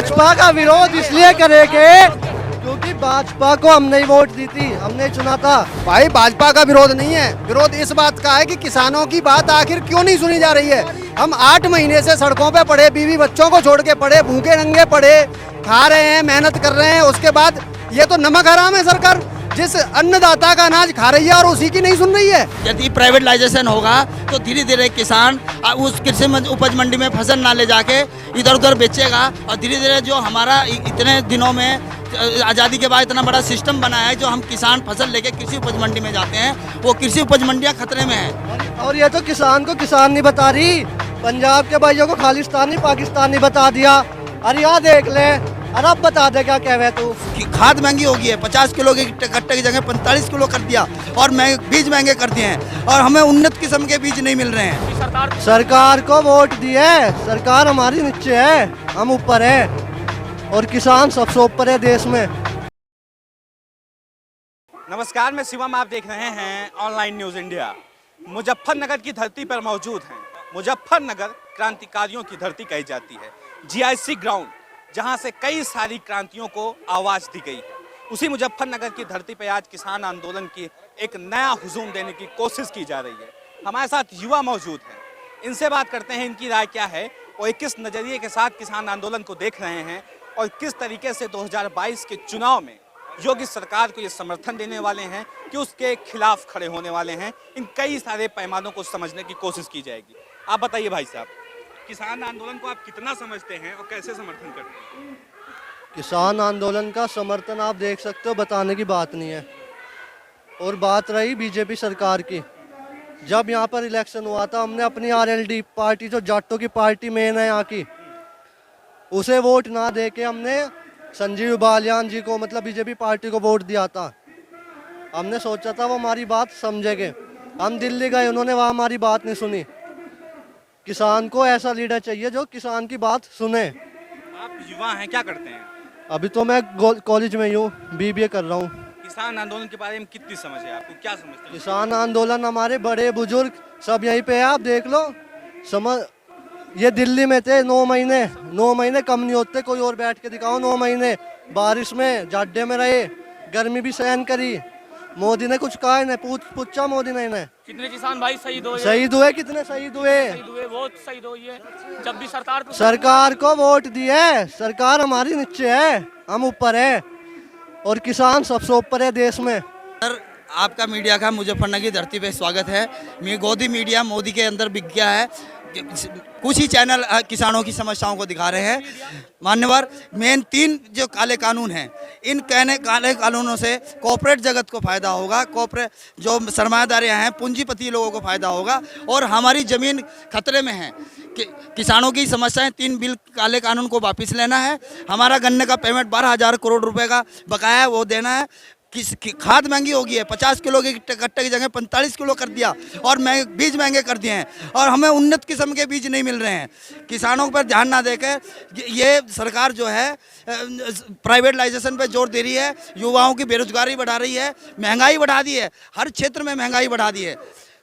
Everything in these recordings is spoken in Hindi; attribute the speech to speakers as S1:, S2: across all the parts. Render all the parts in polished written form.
S1: भाजपा का विरोध इसलिए करेंगे क्योंकि भाजपा को हमने ही वोट दी थी, हमने चुना था।
S2: भाई भाजपा का विरोध नहीं है, विरोध इस बात का है कि किसानों की बात आखिर क्यों नहीं सुनी जा रही है। हम 8 महीने से सड़कों पे पड़े, बीवी बच्चों को छोड़ के पड़े, भूखे नंगे पड़े, खा रहे हैं, मेहनत कर रहे हैं। उसके बाद ये तो नमक हराम है सरकार, जिस अन्नदाता का अनाज खा रही है और उसी की नहीं सुन रही है।
S3: यदि प्राइवेटाइजेशन होगा तो धीरे धीरे किसान उस कृषि उपज मंडी में फसल ना ले जाके इधर उधर बेचेगा और धीरे धीरे जो हमारा इतने दिनों में आज़ादी के बाद इतना बड़ा सिस्टम बना है, जो हम किसान फसल लेके कृषि उपज मंडी में जाते हैं, वो कृषि उपज मंडियां खतरे में है।
S1: और ये तो किसान को किसान नहीं बता रही, पंजाब के भाइयों को खालिस्तानी पाकिस्तानी बता दिया। अरे यहाँ देख ले, अरे अब बता दे क्या कह रहे तू।
S3: खाद महंगी हो गई है, 50 किलो के कट्टे की जगह 45 किलो कर दिया और बीज महंगे कर दिए हैं और हमें उन्नत किस्म के बीज नहीं मिल रहे हैं।
S1: सरकार को वोट दिए, सरकार हमारी नीचे है, हम ऊपर है और किसान सबसे ऊपर है देश में।
S4: नमस्कार, मैं शिवम, आप देख रहे हैं ऑनलाइन न्यूज़ इंडिया। मुजफ्फरनगर की धरती पर मौजूद हैं। मुजफ्फरनगर क्रांतिकारियों की धरती कही जाती है। जीआईसी ग्राउंड, जहां से कई सारी क्रांतियों को आवाज़ दी गई है, उसी मुजफ्फरनगर की धरती पर आज किसान आंदोलन की एक नया हुजूम देने की कोशिश की जा रही है। हमारे साथ युवा मौजूद हैं, इनसे बात करते हैं इनकी राय क्या है और किस नज़रिए के साथ किसान आंदोलन को देख रहे हैं और किस तरीके से 2022 के चुनाव में योगी सरकार को ये समर्थन देने वाले हैं कि उसके खिलाफ खड़े होने वाले हैं। इन कई सारे पैमानों को समझने की कोशिश की जाएगी। आप बताइए भाई साहब, किसान आंदोलन को आप कितना समझते हैं और कैसे समर्थन करते हैं?
S1: किसान आंदोलन का समर्थन आप देख सकते हो, बताने की बात नहीं है। और बात रही बीजेपी सरकार की, जब यहाँ पर इलेक्शन हुआ था, हमने अपनी आरएलडी पार्टी, जो जाटों की पार्टी मेन है यहाँ की, उसे वोट ना दे के हमने संजीव बालियान जी को, मतलब बीजेपी पार्टी को वोट दिया था। हमने सोचा था वो हमारी बात समझेंगे। हम दिल्ली गए, उन्होंने वहाँ हमारी बात नहीं सुनी। किसान को ऐसा लीडर चाहिए जो किसान की बात सुने।
S4: आप युवा हैं, क्या करते हैं?
S1: अभी तो मैं कॉलेज में ही हूँ, बीबीए कर रहा हूँ।
S4: किसान आंदोलन के बारे में कितनी समझ है आपको, क्या समझते हैं?
S1: किसान आंदोलन, हमारे बड़े बुजुर्ग सब यहीं पे है, आप देख लो। समझ, ये दिल्ली में थे 9 महीने कम नहीं होते। कोई और बैठ के दिखाओ 9 महीने बारिश में जाड्डे में रहे, गर्मी भी सहन करी। मोदी ने कुछ कहा है? पूछा मोदी ने इन्हें?
S5: कितने किसान भाई शहीद
S1: हुए, कितने शहीद हुए?
S5: बहुत शहीद हुई है। जब भी
S1: सरकार को वोट दिए, सरकार हमारी नीचे है, हम ऊपर है और किसान सबसे ऊपर है देश में।
S3: सर, आपका मीडिया का मुजफ्फरनगर की धरती पे स्वागत है। गोदी मीडिया मोदी के अंदर बिक गया है। कुछ ही चैनल किसानों की समस्याओं को दिखा रहे हैं। मान्यवर, मेन 3 जो काले कानून हैं, इन काले कानूनों से कॉर्पोरेट जगत को फ़ायदा होगा, कॉर्पोरेट जो सरमायादार हैं, पूंजीपति लोगों को फ़ायदा होगा और हमारी ज़मीन खतरे में है। किसानों की समस्याएं 3 बिल काले कानून को वापस लेना है। हमारा गन्ने का पेमेंट 12,000 करोड़ रुपए का बकाया है, वो देना है। खाद महंगी हो गई है, 50 किलो के कट्टे की जगह 45 किलो कर दिया और बीज महंगे कर दिए हैं और हमें उन्नत किस्म के बीज नहीं मिल रहे हैं। किसानों पर ध्यान ना देकर ये सरकार जो है प्राइवेटाइजेशन पे जोर दे रही है, युवाओं की बेरोजगारी बढ़ा रही है, महंगाई बढ़ा दी है, हर क्षेत्र में महंगाई बढ़ा दी है।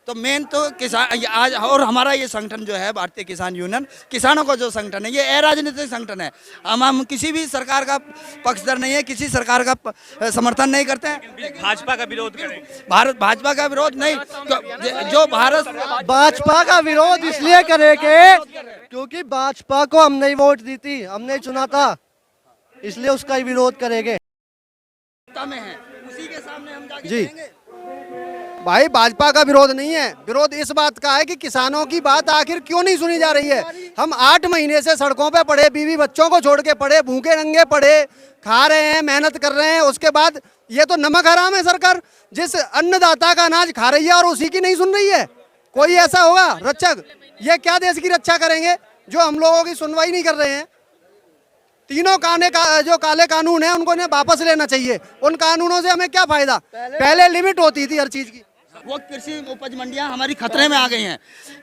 S3: तो मेन तो किसान आज, और हमारा ये संगठन जो है भारतीय किसान यूनियन, किसानों का जो संगठन है, ये अराजनीतिक संगठन है। हम किसी भी सरकार का पक्षधर नहीं है, किसी सरकार का समर्थन नहीं करते हैं।
S4: भाजपा का विरोध करें?
S3: भाजपा का विरोध नहीं, जो
S1: भाजपा का विरोध इसलिए करेंगे क्योंकि भाजपा को हमने ही वोट दी थी, हमने चुना था, इसलिए उसका ही विरोध करेंगे।
S3: उसी के सामने हम जाके
S1: जी
S2: भाई भाजपा का विरोध नहीं है, विरोध इस बात का है कि किसानों की बात आखिर क्यों नहीं सुनी जा रही है। हम 8 महीने से सड़कों पे पड़े, बीवी बच्चों को छोड़ के पड़े, भूखे नंगे पड़े, खा रहे हैं, मेहनत कर रहे हैं। उसके बाद ये तो नमक हराम है सरकार, जिस अन्नदाता का अनाज खा रही है और उसी की नहीं सुन रही है। कोई ऐसा होगा रक्षक? ये क्या देश की रक्षा करेंगे जो हम लोगों की सुनवाई नहीं कर रहे हैं? तीनों जो काले कानून है उनको वापस लेना चाहिए। उन कानूनों से हमें क्या फायदा? पहले लिमिट होती थी हर चीज की।
S3: वो कृषि उपज मंडियां हमारी खतरे में आ गई हैं।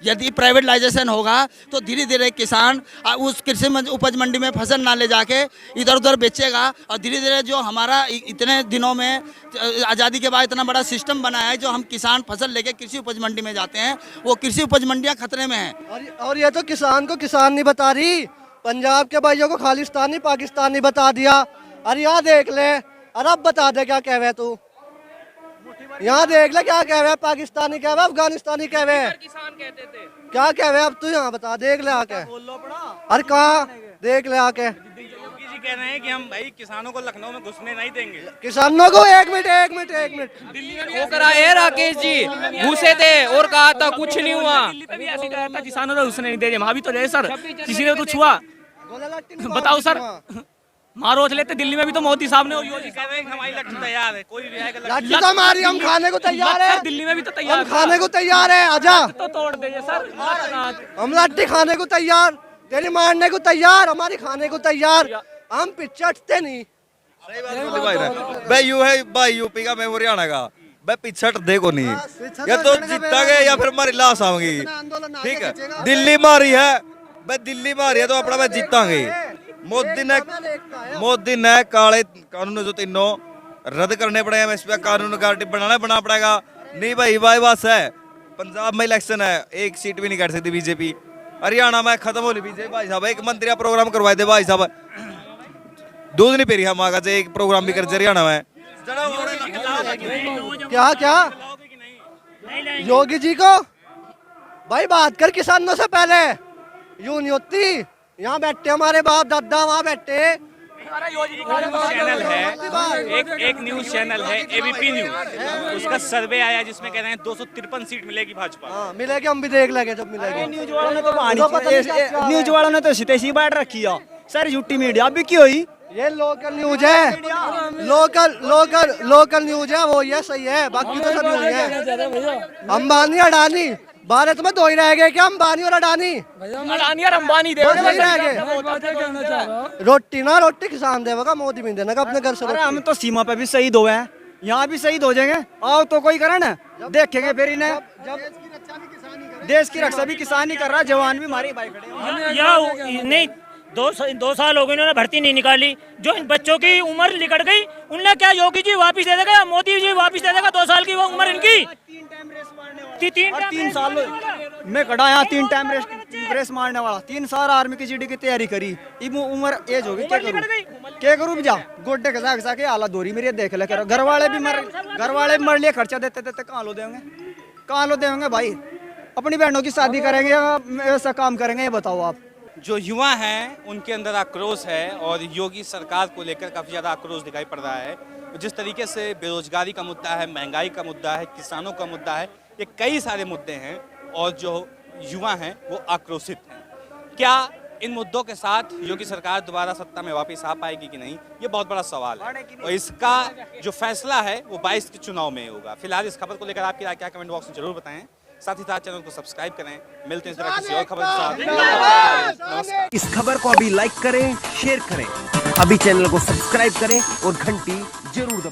S3: यदि प्राइवेटाइजेशन होगा तो धीरे धीरे किसान उस कृषि उपज मंडी में फसल ना ले जाके इधर उधर बेचेगा और धीरे धीरे जो हमारा इतने दिनों में आज़ादी के बाद इतना बड़ा सिस्टम बना है, जो हम किसान फसल लेके कृषि उपज मंडी में जाते हैं, वो कृषि उपज मंडियां खतरे में हैं।
S1: और ये तो किसान को किसान नहीं बता रही, पंजाब के भाइयों को खालिस्तानी पाकिस्तानी बता दिया। अरे यहाँ देख ले, अरे अब बता दे क्या कह रहे तू। यहाँ देख ले क्या कह रहे हैं, पाकिस्तानी कह रहे हैं, अफगानिस्तानी कह रहे हैं,
S5: किसान कहते थे।
S1: क्या कह रहे हैं अब तू यहाँ बता, देख ले आके। अरे कहाँ, देख ले आके।
S4: योगी जी कह रहे हैं कि हम भाई किसानों को लखनऊ में घुसने नहीं देंगे।
S1: किसानों को एक मिनट
S6: वो कराए राकेश जी, घुसे थे और कहा था कुछ नहीं हुआ।
S5: दिल्ली पे भी ऐसे कहा था किसानों को घुसने नहीं दे रहे, वहाँ भी तो रहे सर, किसी ने कुछ हुआ बताओ सर। मारो लेते दिल्ली में भी तो मोदी साहब ने और योगी
S4: कह रहे हैं कि हमारी लट्ठी तैयार है, कोई भी आएगा
S1: लाठी तो हमारी, हम खाने को तैयार है,
S5: दिल्ली में भी तो तैयार
S1: हम खाने को तैयार है, आजा।
S5: तो तोड़ देंगे सर।
S1: हम लाठी खाने को तैयार, तेरी मारने को तैयार, हमारी खाने को तैयार, हम पिछड़ते नहीं।
S7: भाई यू है भाई यूपी का, मैं हरियाणा का, मैं पिछड़ देखो नहीं, या तो जीतागे या फिर हमारी लाश आएगी। ठीक है, दिल्ली मारी है, मैं दिल्ली मारी है तो अपना मैं जीतांगे। मोदी ने काले कानून जो तीनों रद्द करने पड़ेगा, इस पे कानून गारंटी बना पड़ेगा। नहीं भाई भाई बस है, पंजाब में इलेक्शन है, एक सीट भी नहीं कर सकती बीजेपी। हरियाणा में खत्म होली बीजेपी भाई साहब, एक मंत्री प्रोग्राम करवाए थे भाई साहब, दूध नहीं पी रही हम आगे से, एक प्रोग्राम भी कर हरियाणा में।
S1: क्या क्या योगी जी को भाई बात कर किसानों से पहले, यूं नहीं होती। यहाँ बैठे हमारे बाप दादा, वहाँ बैठे
S4: चैनल है, एक न्यूज चैनल है एबीपी न्यूज, उसका सर्वे आया जिसमें कह रहे हैं 253 सीट मिलेगी भाजपा।
S1: हाँ मिलेगी, हम भी देख लेंगे जब मिलेगी।
S2: न्यूज वालों ने तो सितेशी बांट रखी है सर, झूठी मीडिया भी क्यों हुई।
S1: ये लोकल न्यूज है, लोकल न्यूज है, वो ये सही है, बाकी तो सब न्यूज है। अंबानी अडानी भारत में दो ही रह गए क्या, अंबानी और अडानी?
S5: अडानी और अंबानी दे
S1: बस वही रह गए। रोटी किसान देगा, मोदी भी देना अपने घर से।
S2: अरे हम तो सीमा पे भी शहीद हुए हैं, यहाँ भी शहीद हो जाएंगे, आओ तो कोई करे ना, देखेंगे फिर इन्हें। देश की रक्षा भी किसान ही कर रहा, जवान भी हमारे भाई खड़े।
S8: या नहीं, 2 साल हो गए इन्होंने भर्ती नहीं निकाली, जो इन बच्चों की उम्र निकट गई, उनने क्या योगी जी वापस दे देगा या मोदी जी वापस दे देगा 2 साल की वो उम्र इनकी?
S2: 3 साल मैं खड़ा यहाँ, 3 टाइम रेस मारने वाला, 3 साल आर्मी की जीडी की तैयारी करी, इब उम्र एज होगी, क्या करूँ जा गोड्डे घसा के हालत धोरी मेरी देख ले करो। घर वाले भी मर लिए, खर्चा देते देते कहाँ लो देंगे भाई, अपनी बहनों की शादी करेंगे या ऐसा काम करेंगे, ये बताओ आप।
S4: जो युवा हैं उनके अंदर आक्रोश है और योगी सरकार को लेकर काफ़ी ज़्यादा आक्रोश दिखाई पड़ रहा है। जिस तरीके से बेरोजगारी का मुद्दा है, महंगाई का मुद्दा है, किसानों का मुद्दा है, ये कई सारे मुद्दे हैं और जो युवा हैं वो आक्रोशित हैं। क्या इन मुद्दों के साथ योगी सरकार दोबारा सत्ता में वापस आ पाएगी कि नहीं, ये बहुत बड़ा सवाल है और इसका जो फैसला है वो 22 के चुनाव में होगा। फिलहाल इस खबर को लेकर आपकी राय क्या, कमेंट बॉक्स में जरूर बताएं। साथ ही साथ चैनल को सब्सक्राइब करें। मिलते हैं इस तरह किसी और खबर के साथ। नमस्कार।
S9: इस खबर को अभी लाइक करें, शेयर करें, अभी चैनल को सब्सक्राइब करें और घंटी जरूर दबाएं।